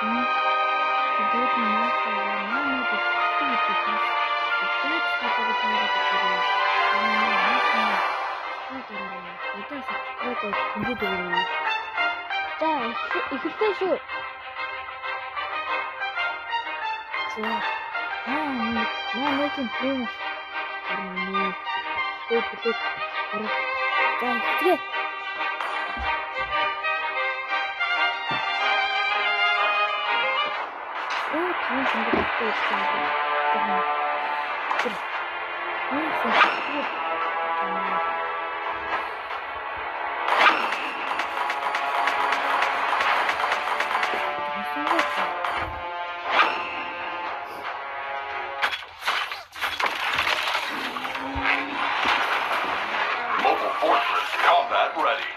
М? Создает множество нормальных действительностей. Опять что-то говорит. Это компьютерный. Да, их еще. На этим помощь. Тут. Да, где? Mobile Fortress combat ready.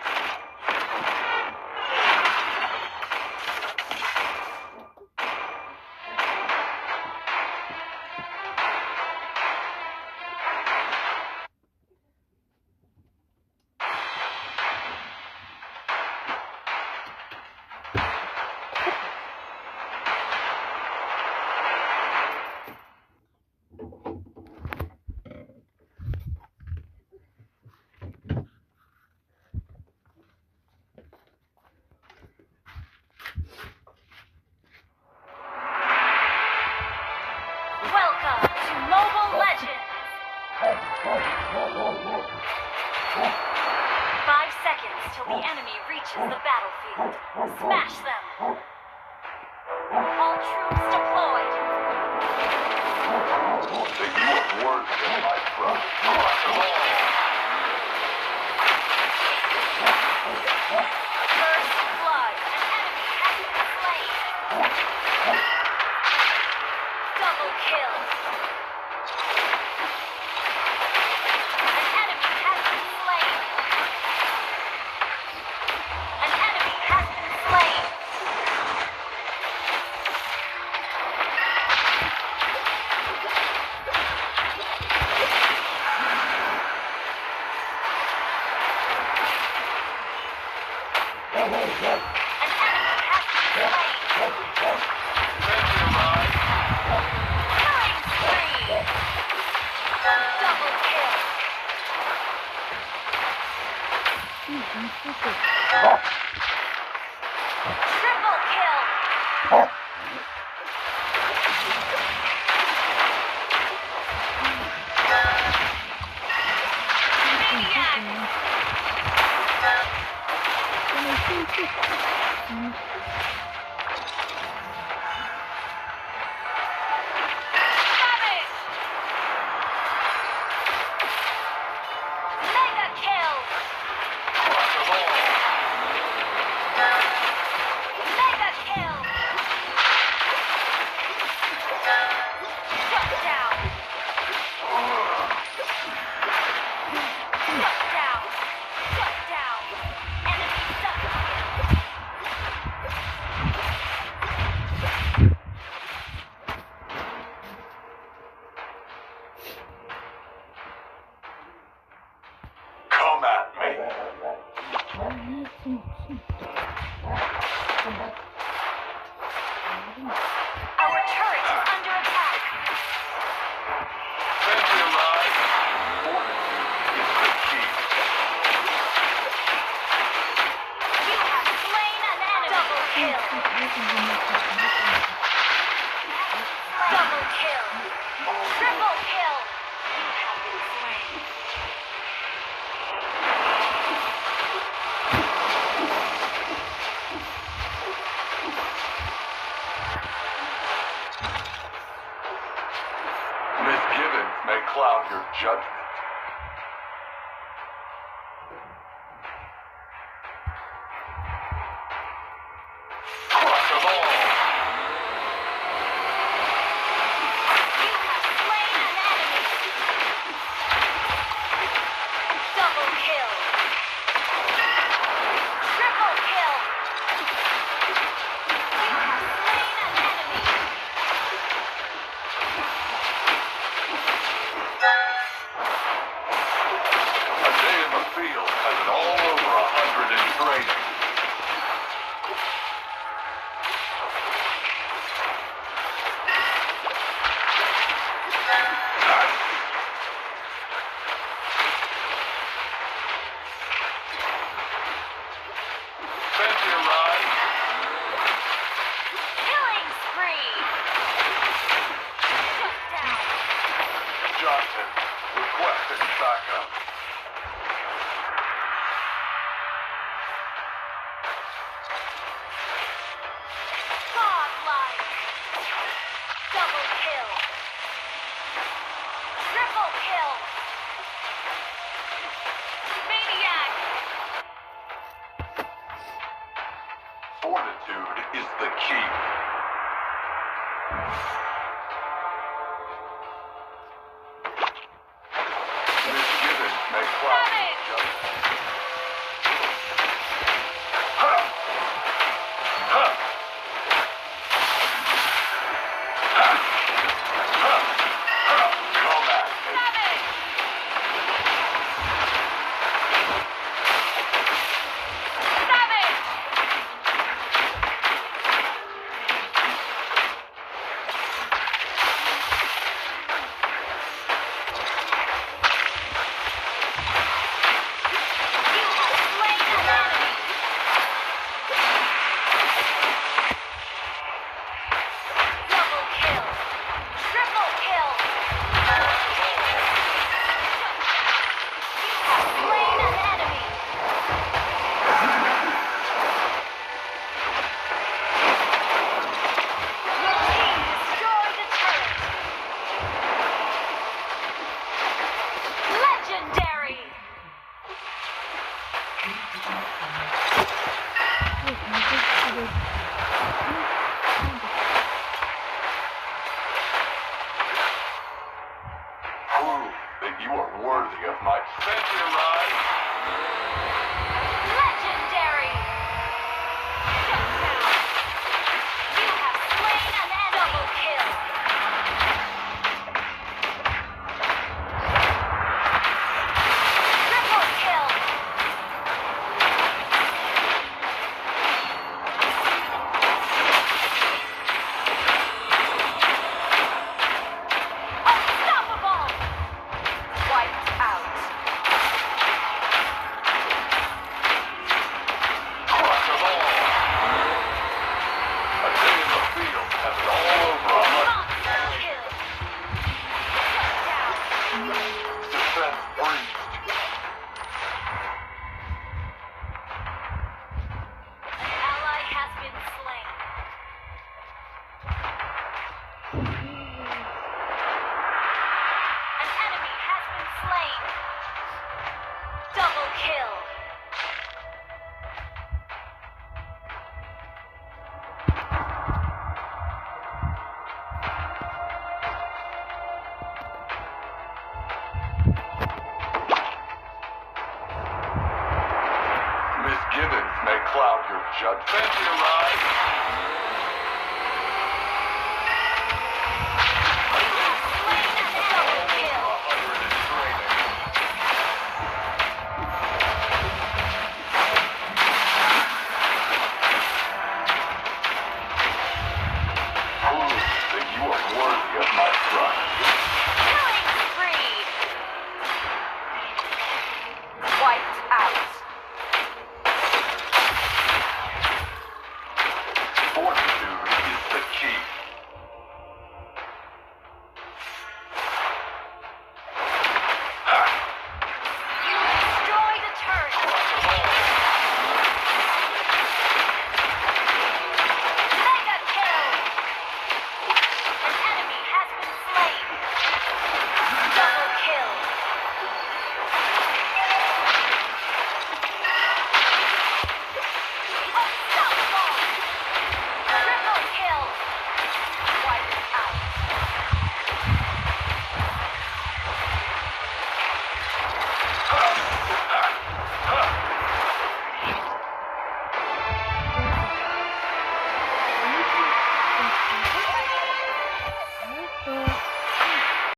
Welcome to Mobile Legends! 5 seconds till the enemy reaches the battlefield. Smash them! All troops deployed! That you are worthy of my trust. Crush them all. First blood! An enemy has been slain! Double kill! An enemy has been slain! An enemy has been slain! An enemy has been slain! Killing spree! Double kill! Triple kill! Maniac! Savage! Mega kill! Crush them all. Mega kill! Shut down! Shut down! Shut down! Enemy double kill! Come at me. Our turret is under attack! Sentry alive. Fortitude is the key. You have slain an enemy! Double kill! Double kill! Triple kill! You have been slain! Misgivings may cloud your judgment. Crush them all. You have slain an enemy! Double kill! Triple kill! You have slain an enemy! A day in the field has it all over 100 in training. Fortitude is the key. Misgivings may cloud your judgment. Huh. Huh. Huh. Huh. Huh. Come at me. Double kill. Triple kill. You have slain an enemy. Your team destroyed a turret. Legendary. Prove that you are worthy of my Fenrir ride. Legendary. Shut down. You have slain an enemy. Double kill. Triple kill. Unstoppable. Wiped out. Crush them all. A day in the field has it all over on my Monster kill. Shut down. defense breach. An ally has been slain. An enemy has been slain. Double kill. Misgivings may cloud your judgment. Fenrir ride.